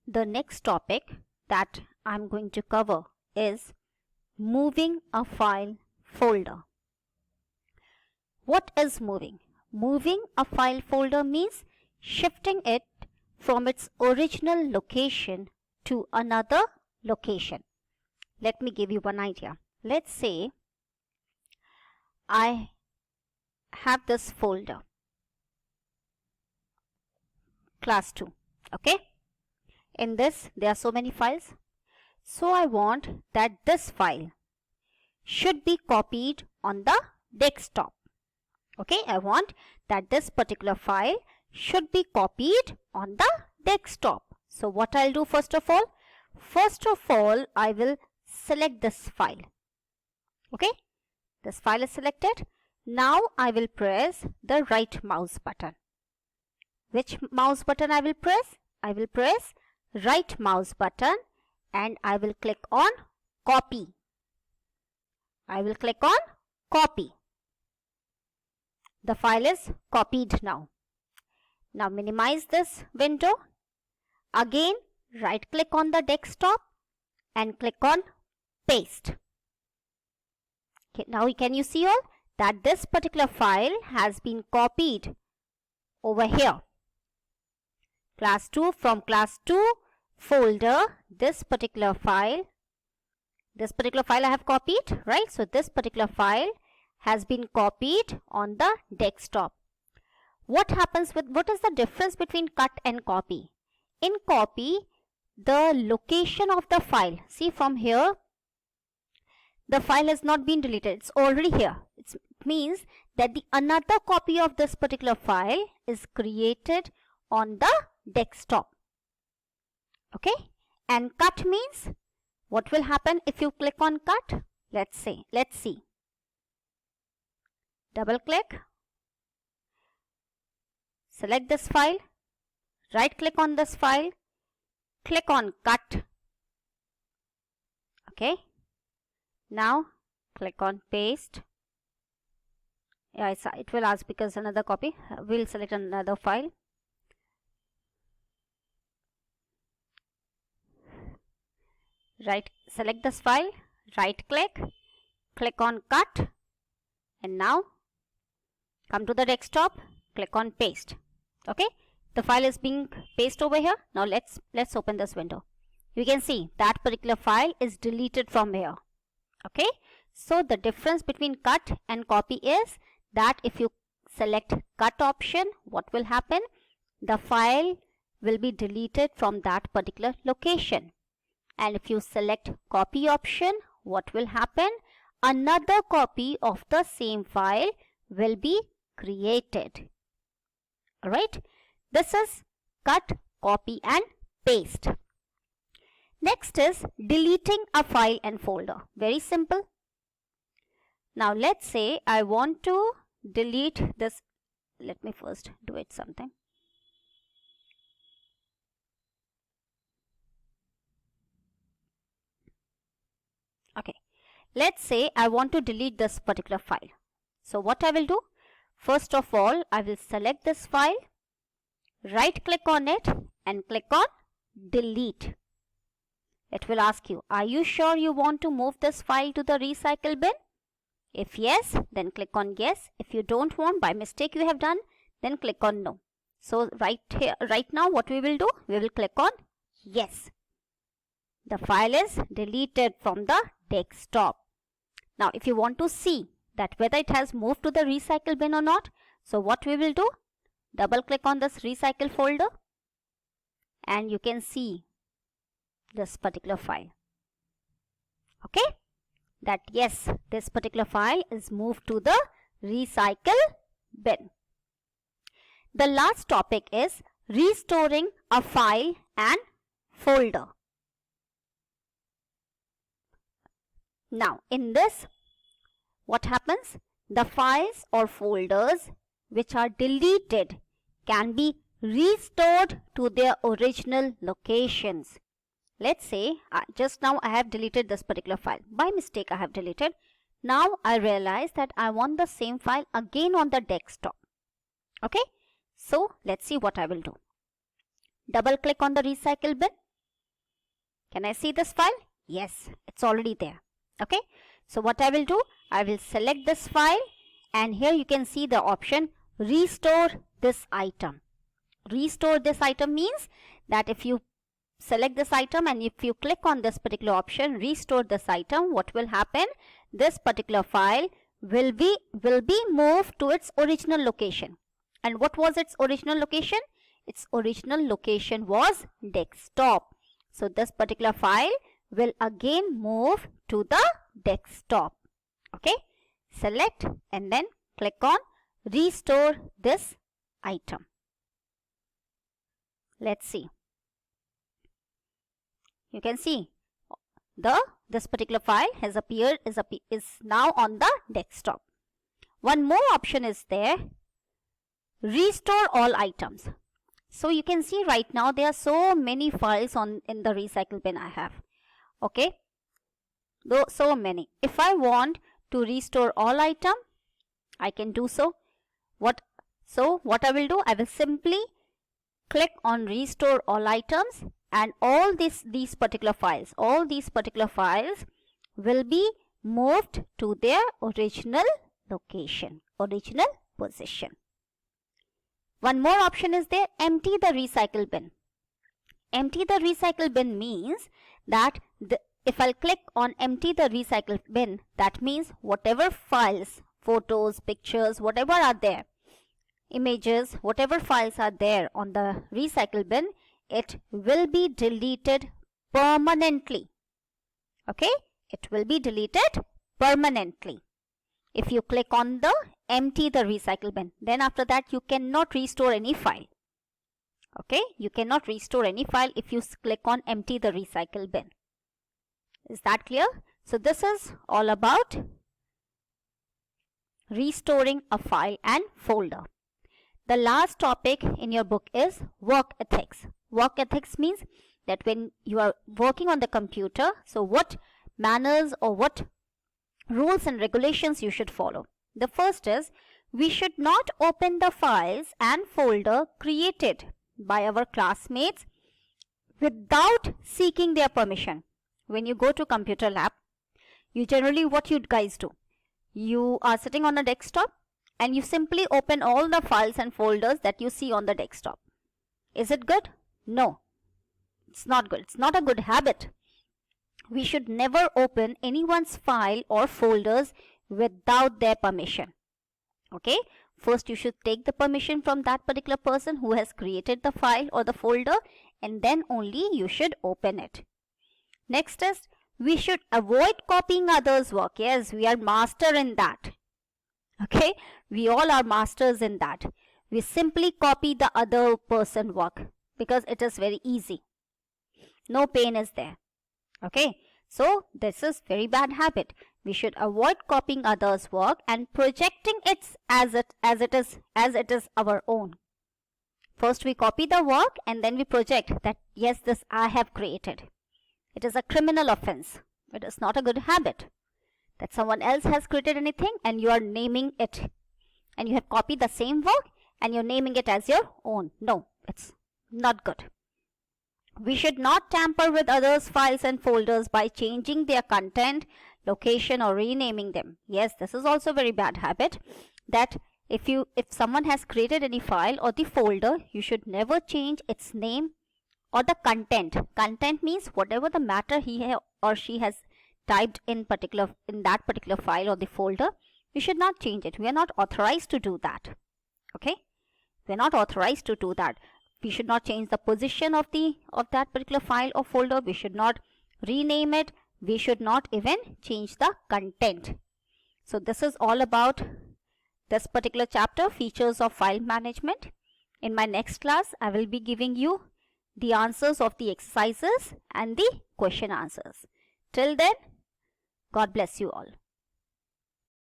The next topic that I'm going to cover is moving a file folder. What is moving? Moving a file folder means shifting it from its original location to another location. Let me give you one idea. Let's say I have this folder, class 2, okay? In this, there are so many files. So I want that this file should be copied on the desktop. Okay, I want that this particular file should be copied on the desktop. So what I'll do first of all? First of all, I will select this file. Okay, this file is selected. Now I will press the right mouse button. Which mouse button I will press? I will press right mouse button and I will click on copy. I will click on copy. The file is copied now. Now minimize this window. Again, right click on the desktop and click on paste. Okay, now can you see all that this particular file has been copied over here. Class 2, from class 2 folder, this particular file I have copied, right? So this particular file has been copied on the desktop. What is the difference between cut and copy? In copy, the location of the file, see from here, the file has not been deleted, it's already here. It means that another copy of this particular file is created on the desktop. Okay, and cut means what will happen if you click on cut? Let's see. Double click, select this file, right click on this file, click on cut. Okay, now click on paste. Yeah, it will ask because another copy. We'll select another file. Right, select this file, right click, click on cut, and now come to the desktop, click on paste. Okay, the file is being pasted over here. Now let's open this window. You can see that particular file is deleted from here. Okay, so the difference between cut and copy is that if you select cut option, what will happen? The file will be deleted from that particular location. And if you select copy option, what will happen? Another copy of the same file will be created. Alright, this is cut, copy and paste. Next is deleting a file and folder. Very simple. Now let's say I want to delete this. Let me first do it something. Okay, let's say I want to delete this particular file. So what I will do? First of all, I will select this file, right click on it and click on delete. It will ask you, are you sure you want to move this file to the recycle bin? If yes, then click on yes. If you don't want, by mistake you have done, then click on no. So right now what we will do? We will click on yes. The file is deleted from the desktop. Now if you want to see that whether it has moved to the recycle bin or not, so what we will do? Double click on this recycle folder and you can see this particular file. Okay, that yes, this particular file is moved to the recycle bin. The last topic is restoring a file and folder. Now in this, what happens? The files or folders which are deleted can be restored to their original locations. Let's say just now I have deleted this particular file. By mistake I have deleted. Now I realize that I want the same file again on the desktop. Okay, so let's see what I will do. Double click on the recycle bin Can I see this file? Yes, it's already there. Okay, so what I will do, I will select this file, and here you can see the option restore this item. Restore this item means that if you select this item and if you click on this particular option, restore this item, what will happen? This particular file will be moved to its original location. And what was its original location? Its original location was desktop. So this particular file will again move to the desktop. Okay, select and then click on restore this item. Let's see. You can see this particular file has appeared, is now on the desktop. One more option is there, restore all items. So you can see right now there are so many files in the recycle bin I have. Okay, so many. If I want to restore all item, I can do so. What I will do, I will simply click on restore all items, and all these particular files will be moved to their original location, original position. One more option is there, empty the recycle bin. Empty the recycle bin means that if I'll click on empty the recycle bin, that means whatever files, photos, pictures, whatever are there, images, whatever files are there on the recycle bin, it will be deleted permanently. Okay, it will be deleted permanently. If you click on the empty the recycle bin, then after that you cannot restore any file. Okay, you cannot restore any file if you click on empty the recycle bin. Is that clear? So this is all about restoring a file and folder. The last topic in your book is work ethics. Work ethics means that when you are working on the computer, so what manners or what rules and regulations you should follow. The first is, we should not open the files and folder created by our classmates without seeking their permission. When you go to computer lab, you generally, what you guys do? You are sitting on a desktop and you simply open all the files and folders that you see on the desktop. Is it good? No, it's not good. It's not a good habit. We should never open anyone's file or folders without their permission. Okay, first you should take the permission from that particular person who has created the file or the folder, and then only you should open it. Next is, we should avoid copying others' work. Yes, we are master in that. Okay, we all are masters in that. We simply copy the other person's work because it is very easy. No pain is there. Okay, so this is very bad habit. We should avoid copying others' work and projecting it as it is our own. First we copy the work and then we project that yes, this I have created. It is a criminal offense. It is not a good habit that someone else has created anything and you are naming it, and you have copied the same work and you're naming it as your own. No, it's not good. We should not tamper with others' files and folders by changing their content, location, or renaming them. Yes, this is also a very bad habit, that if someone has created any file or the folder, you should never change its name or the content. Content means whatever the matter he or she has typed in that particular file or the folder, we should not change it. We are not authorized to do that. Okay, we are not authorized to do that. We should not change the position of that particular file or folder. We should not rename it. We should not even change the content. So this is all about this particular chapter, features of file management. In my next class, I will be giving you the answers of the exercises and the question answers. Till then, God bless you all.